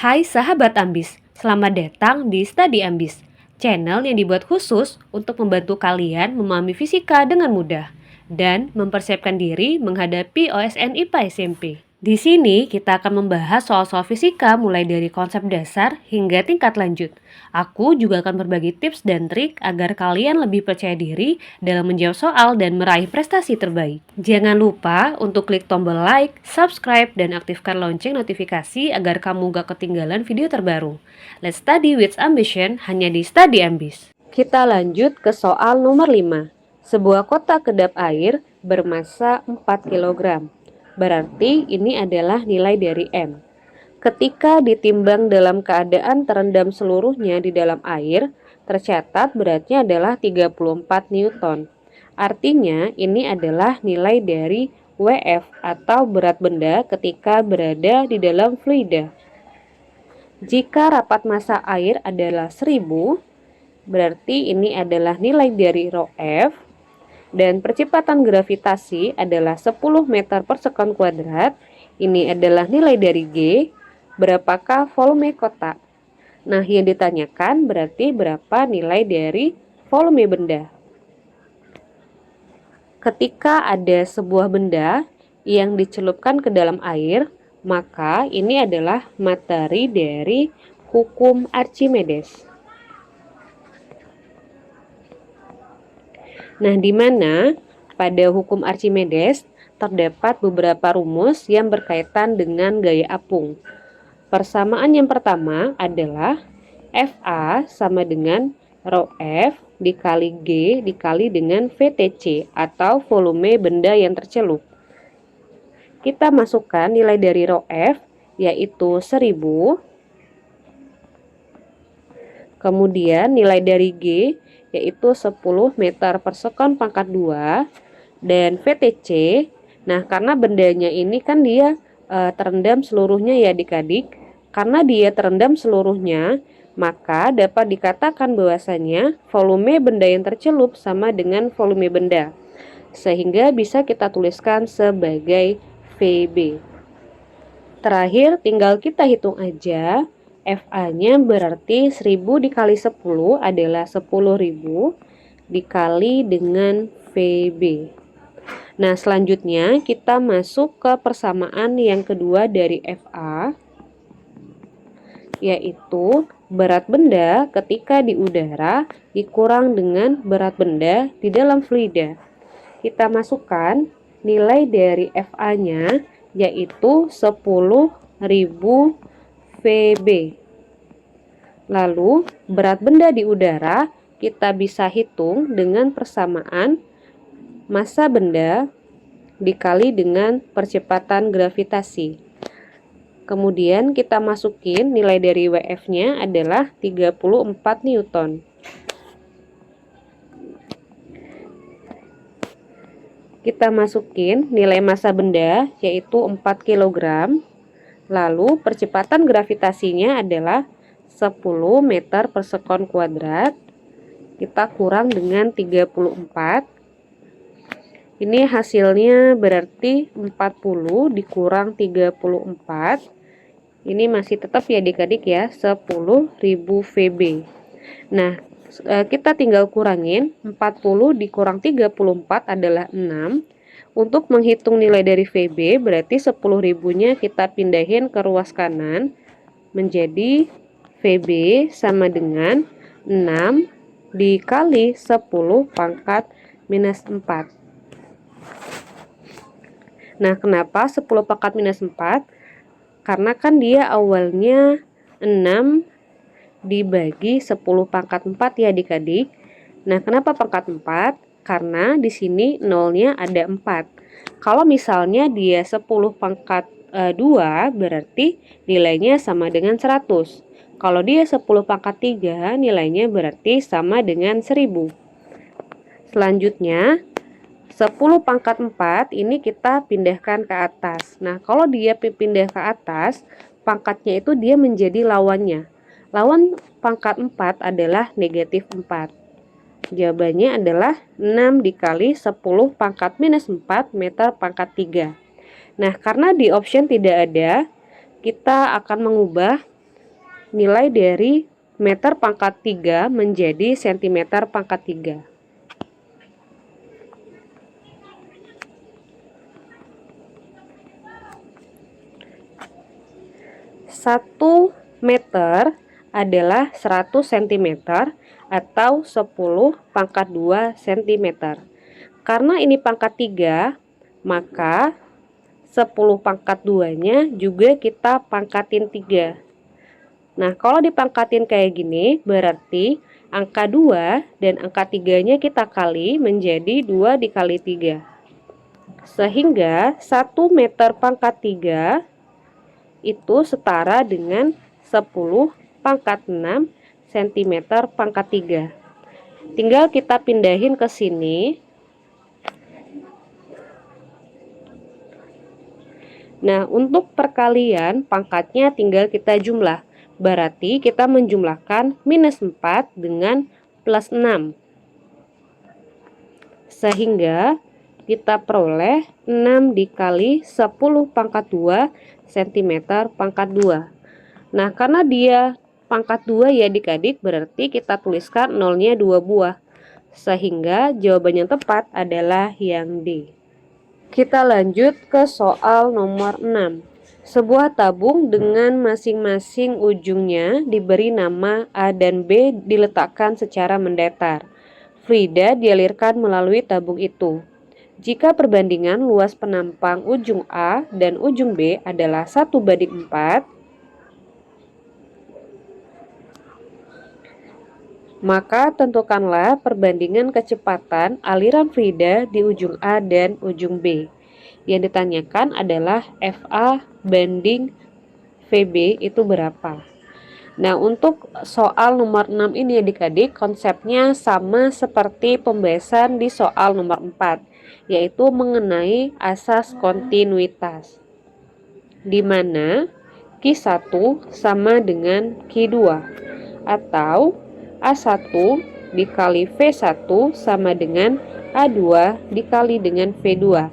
Hai sahabat Ambis, selamat datang di Study Ambis, channel yang dibuat khusus untuk membantu kalian memahami fisika dengan mudah dan mempersiapkan diri menghadapi OSN IPA SMP. Di sini kita akan membahas soal-soal fisika mulai dari konsep dasar hingga tingkat lanjut. Aku juga akan berbagi tips dan trik agar kalian lebih percaya diri dalam menjawab soal dan meraih prestasi terbaik. Jangan lupa untuk klik tombol like, subscribe, dan aktifkan lonceng notifikasi agar kamu gak ketinggalan video terbaru. Let's study with ambition hanya di Study Ambis. Kita lanjut ke soal nomor 5. Sebuah kotak kedap air bermassa 4 kg. Berarti ini adalah nilai dari M. Ketika ditimbang dalam keadaan terendam seluruhnya di dalam air, tercatat beratnya adalah 34 Newton. Artinya ini adalah nilai dari WF atau berat benda ketika berada di dalam fluida. Jika rapat massa air adalah 1000, berarti ini adalah nilai dari rho F. Dan percepatan gravitasi adalah 10 meter per sekon kuadrat. Ini adalah nilai dari G. Berapakah volume kotak? Nah, yang ditanyakan berarti berapa nilai dari volume benda. Ketika ada sebuah benda yang dicelupkan ke dalam air, maka ini adalah materi dari hukum Archimedes. Nah, di mana pada hukum Archimedes terdapat beberapa rumus yang berkaitan dengan gaya apung. Persamaan yang pertama adalah FA sama dengan rho F dikali G dikali dengan VTC atau volume benda yang tercelup. Kita masukkan nilai dari rho F yaitu 1000. Kemudian nilai dari G yaitu 10 meter per sekon pangkat 2 dan VTC. Nah, karena bendanya ini kan dia terendam seluruhnya ya adik-adik. Karena dia terendam seluruhnya, maka dapat dikatakan bahwasanya volume benda yang tercelup sama dengan volume benda. Sehingga bisa kita tuliskan sebagai VB. Terakhir tinggal kita hitung aja. FA-nya berarti 1000 dikali 10 adalah 10.000 dikali dengan VB. Nah, selanjutnya kita masuk ke persamaan yang kedua dari FA, yaitu berat benda ketika di udara dikurang dengan berat benda di dalam fluida. Kita masukkan nilai dari FA-nya yaitu 10.000 VB. Lalu berat benda di udara kita bisa hitung dengan persamaan massa benda dikali dengan percepatan gravitasi. Kemudian kita masukin nilai dari WF-nya adalah 34 Newton. Kita masukin nilai massa benda yaitu 4 kg. Lalu percepatan gravitasinya adalah 10 meter per sekon kuadrat. Kita kurang dengan 34. Ini hasilnya berarti 40 dikurang 34. Ini masih tetap ya adik-adik ya, 10.000 VB. Nah, kita tinggal kurangin 40 dikurang 34 adalah 6. Untuk menghitung nilai dari VB berarti 10.000-nya kita pindahin ke ruas kanan menjadi VB sama dengan 6 dikali 10 pangkat minus 4. Nah, kenapa 10 pangkat minus 4? Karena kan dia awalnya 6 dibagi 10 pangkat 4 ya adik-adik. Nah, kenapa pangkat 4? Karena di sini nolnya ada 4. Kalau misalnya dia 10 pangkat 2 berarti nilainya sama dengan 100. Kalau dia 10 pangkat 3 nilainya berarti sama dengan 1000. Selanjutnya 10 pangkat 4 ini kita pindahkan ke atas. Nah, kalau dia pindah ke atas, pangkatnya itu dia menjadi lawannya. Lawan pangkat 4 adalah negatif 4. Jawabannya adalah 6 dikali 10 pangkat minus 4 meter pangkat 3. Nah, karena di option tidak ada, kita akan mengubah nilai dari meter pangkat 3 menjadi sentimeter pangkat 3. Satu meter adalah 100 cm atau 10 pangkat 2 cm. Karena ini pangkat 3, maka 10 pangkat 2-nya juga kita pangkatin 3. Nah, kalau dipangkatin kayak gini, berarti angka 2 dan angka 3-nya kita kali menjadi 2 dikali 3. Sehingga 1 meter pangkat 3 itu setara dengan 10 pangkat 6 cm pangkat 3. Tinggal kita pindahin ke sini. Nah, untuk perkalian pangkatnya tinggal kita jumlah. Berarti kita menjumlahkan minus 4 dengan plus 6. Sehingga kita peroleh 6 dikali 10 pangkat 2 cm pangkat 2. Nah, karena dia pangkat 2 ya adik-adik, berarti kita tuliskan nolnya 2 buah. Sehingga jawaban yang tepat adalah yang D. Kita lanjut ke soal nomor 6. Sebuah tabung dengan masing-masing ujungnya diberi nama A dan B diletakkan secara mendatar. Fluida dialirkan melalui tabung itu. Jika perbandingan luas penampang ujung A dan ujung B adalah 1:4, maka tentukanlah perbandingan kecepatan aliran fluida di ujung A dan ujung B. Yang ditanyakan adalah FA banding VB itu berapa. Nah, untuk soal nomor 6 ini adik-adik, konsepnya sama seperti pembahasan di soal nomor 4, yaitu mengenai asas kontinuitas, di mana Q1 sama dengan Q2, atau A1 dikali V1 sama dengan A2 dikali dengan V2.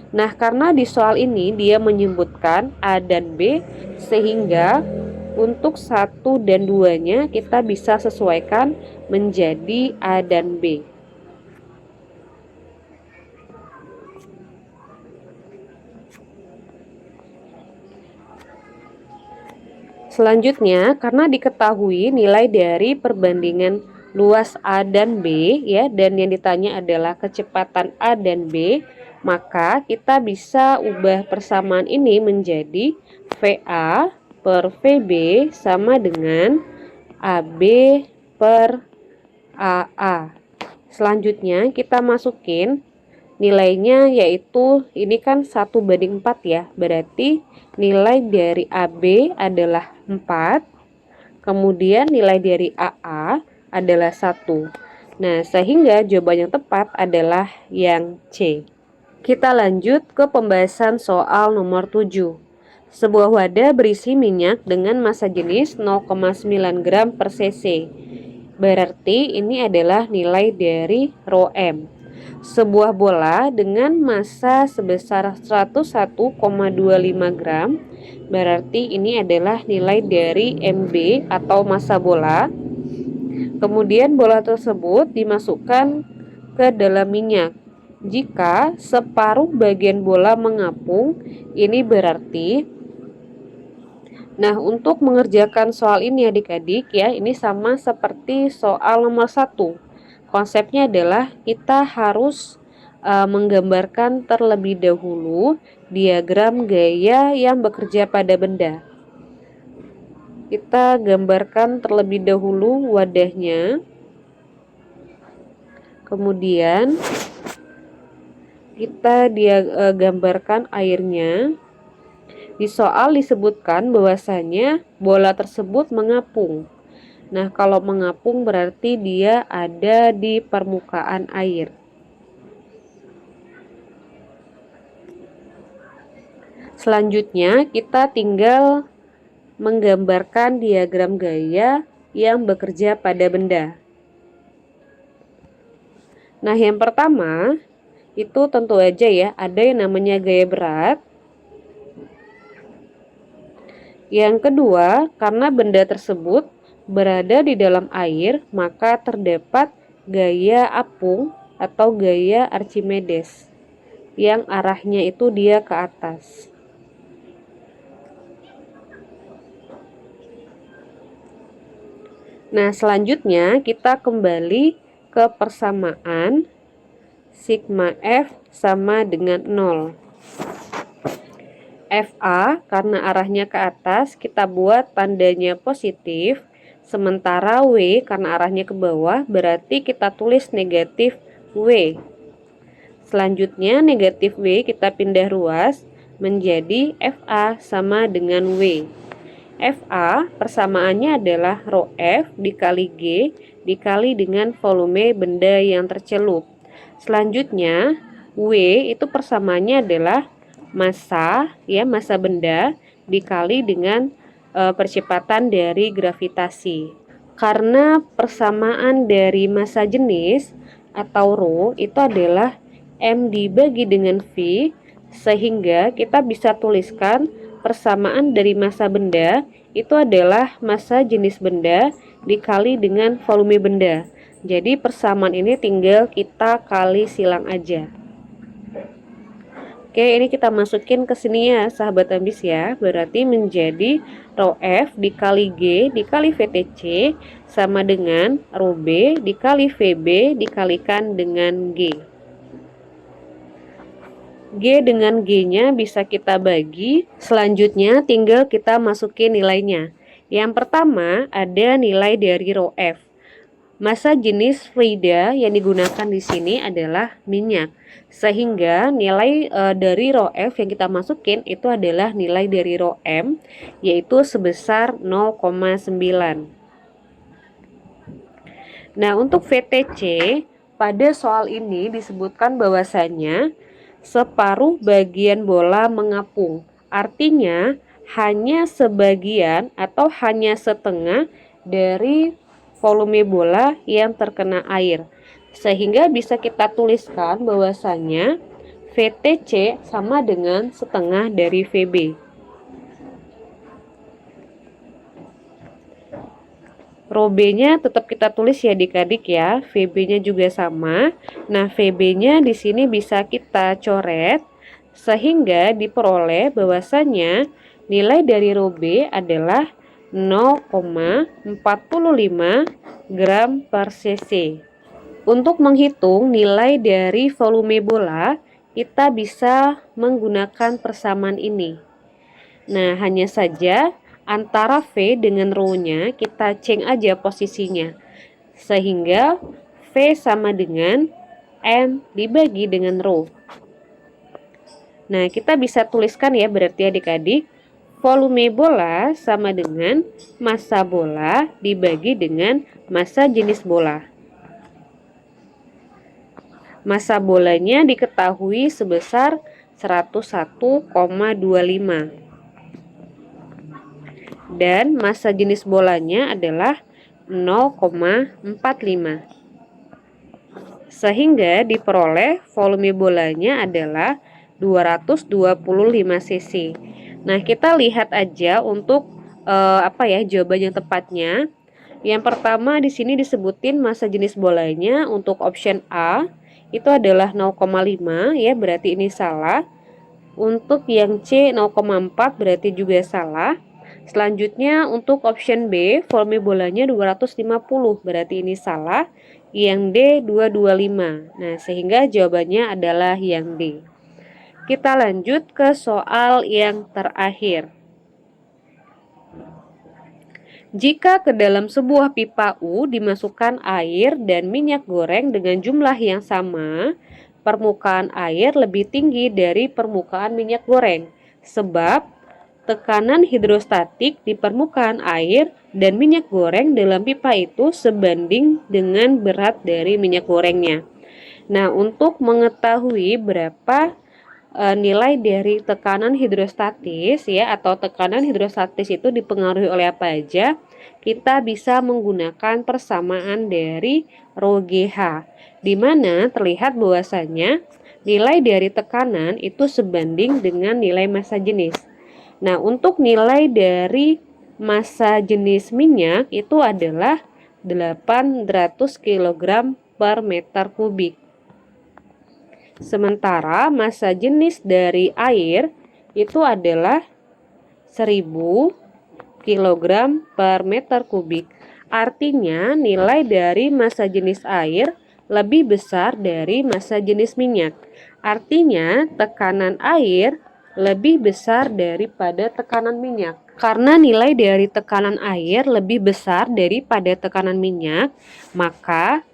Nah, karena di soal ini dia menyebutkan A dan B, sehingga untuk 1 dan 2-nya kita bisa sesuaikan menjadi A dan B. Selanjutnya, karena diketahui nilai dari perbandingan luas A dan B ya, dan yang ditanya adalah kecepatan A dan B, maka kita bisa ubah persamaan ini menjadi VA per VB sama dengan AB per AA. Selanjutnya kita masukin nilainya, yaitu ini kan 1:4 ya, berarti nilai dari AB adalah 4, kemudian nilai dari AA adalah 1. Nah, sehingga jawaban yang tepat adalah yang C. Kita lanjut ke pembahasan soal nomor 7. Sebuah wadah berisi minyak dengan massa jenis 0,9 gram per cc. Berarti ini adalah nilai dari rho M. Sebuah bola dengan massa sebesar 101,25 gram, berarti ini adalah nilai dari MB atau massa bola. Kemudian bola tersebut dimasukkan ke dalam minyak. Jika separuh bagian bola mengapung, ini berarti. Nah, untuk mengerjakan soal ini adik-adik ya, ini sama seperti soal nomor 1. Konsepnya adalah kita harus menggambarkan terlebih dahulu diagram gaya yang bekerja pada benda. Kita gambarkan terlebih dahulu wadahnya. Kemudian kita gambarkan airnya. Di soal disebutkan bahwasanya bola tersebut mengapung. Nah, kalau mengapung berarti dia ada di permukaan air. Selanjutnya, kita tinggal menggambarkan diagram gaya yang bekerja pada benda. Nah, yang pertama itu tentu aja ya, ada yang namanya gaya berat. Yang kedua, karena benda tersebut berada di dalam air, maka terdapat gaya apung atau gaya Archimedes yang arahnya itu dia ke atas. Nah, selanjutnya kita kembali ke persamaan sigma F sama dengan 0. FA karena arahnya ke atas kita buat tandanya positif, sementara W karena arahnya ke bawah berarti kita tulis negatif W. Selanjutnya negatif W kita pindah ruas menjadi FA sama dengan W. FA persamaannya adalah rho F dikali G dikali dengan volume benda yang tercelup. Selanjutnya W itu persamaannya adalah massa benda dikali dengan percepatan dari gravitasi. Karena persamaan dari massa jenis atau rho itu adalah M dibagi dengan V, sehingga kita bisa tuliskan persamaan dari massa benda itu adalah massa jenis benda dikali dengan volume benda. Jadi persamaan ini tinggal kita kali silang aja. Oke, ini kita masukin ke sini ya, sahabat ambis ya. Berarti menjadi rho F dikali G dikali VTC sama dengan rho B dikali VB dikalikan dengan G. G dengan G-nya bisa kita bagi. Selanjutnya tinggal kita masukin nilainya. Yang pertama ada nilai dari rho F. Massa jenis fluida yang digunakan di sini adalah minyak. Sehingga nilai dari rho F yang kita masukin itu adalah nilai dari rho M, yaitu sebesar 0,9. Nah, untuk VTC pada soal ini disebutkan bahwasanya separuh bagian bola mengapung. Artinya hanya sebagian atau hanya setengah dari volume bola yang terkena air. Sehingga bisa kita tuliskan bahwasanya VTC sama dengan setengah dari VB. Rho B-nya tetap kita tulis ya adik-adik ya, VB-nya juga sama. Nah, VB-nya di sini bisa kita coret sehingga diperoleh bahwasanya nilai dari rho B adalah 0,45 gram per cc. Untuk menghitung nilai dari volume bola, kita bisa menggunakan persamaan ini. Nah, hanya saja antara V dengan rho-nya kita change aja posisinya. Sehingga V sama dengan M dibagi dengan rho. Nah, kita bisa tuliskan ya berarti adik-adik, volume bola sama dengan massa bola dibagi dengan massa jenis bola. Massa bolanya diketahui sebesar 101,25 dan massa jenis bolanya adalah 0,45. Sehingga diperoleh volume bolanya adalah 225 cc. Nah, kita lihat aja untuk jawaban yang tepatnya. Yang pertama di sini disebutin massa jenis bolanya untuk option A itu adalah 0,5 ya, berarti ini salah. Untuk yang C 0,4 berarti juga salah. Selanjutnya untuk option B volume bolanya 250 berarti ini salah. Yang D 225. Nah, sehingga jawabannya adalah yang D. Kita lanjut ke soal yang terakhir. Jika ke dalam sebuah pipa U dimasukkan air dan minyak goreng dengan jumlah yang sama, permukaan air lebih tinggi dari permukaan minyak goreng, sebab tekanan hidrostatik di permukaan air dan minyak goreng dalam pipa itu sebanding dengan berat dari minyak gorengnya. Nah, untuk mengetahui berapa nilai dari tekanan hidrostatis ya, atau tekanan hidrostatis itu dipengaruhi oleh apa aja, kita bisa menggunakan persamaan dari rho GH, di mana terlihat bahwasanya nilai dari tekanan itu sebanding dengan nilai massa jenis. Nah, untuk nilai dari massa jenis minyak itu adalah 800 kg per meter kubik. Sementara massa jenis dari air itu adalah 1000 kg per meter kubik. Artinya nilai dari massa jenis air lebih besar dari massa jenis minyak. Artinya tekanan air lebih besar daripada tekanan minyak. Karena nilai dari tekanan air lebih besar daripada tekanan minyak, maka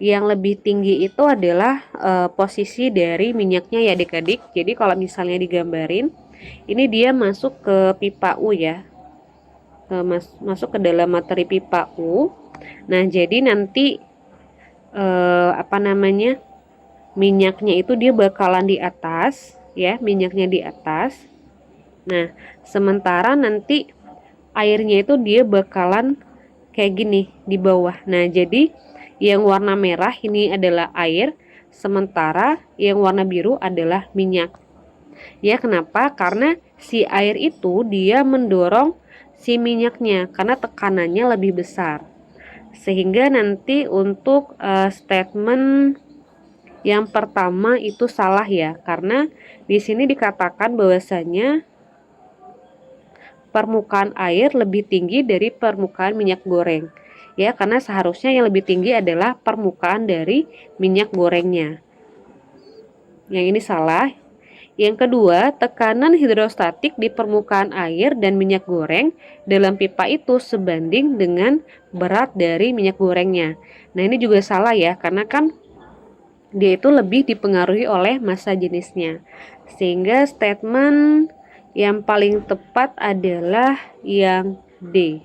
yang lebih tinggi itu adalah posisi dari minyaknya ya adik-adik. Jadi kalau misalnya digambarin, ini dia masuk ke pipa U ya, masuk ke dalam materi pipa U. Nah, jadi nanti minyaknya itu dia bakalan di atas ya, minyaknya di atas. Nah, sementara nanti airnya itu dia bakalan kayak gini di bawah. Nah, jadi yang warna merah ini adalah air, sementara yang warna biru adalah minyak. Ya, kenapa? Karena si air itu dia mendorong si minyaknya karena tekanannya lebih besar. Sehingga nanti untuk statement yang pertama itu salah ya, karena di sini dikatakan bahwasanya permukaan air lebih tinggi dari permukaan minyak goreng. Ya, karena seharusnya yang lebih tinggi adalah permukaan dari minyak gorengnya. Yang ini salah. Yang kedua, tekanan hidrostatik di permukaan air dan minyak goreng dalam pipa itu sebanding dengan berat dari minyak gorengnya. Nah, ini juga salah ya, karena kan dia itu lebih dipengaruhi oleh massa jenisnya. Sehingga statement yang paling tepat adalah yang D.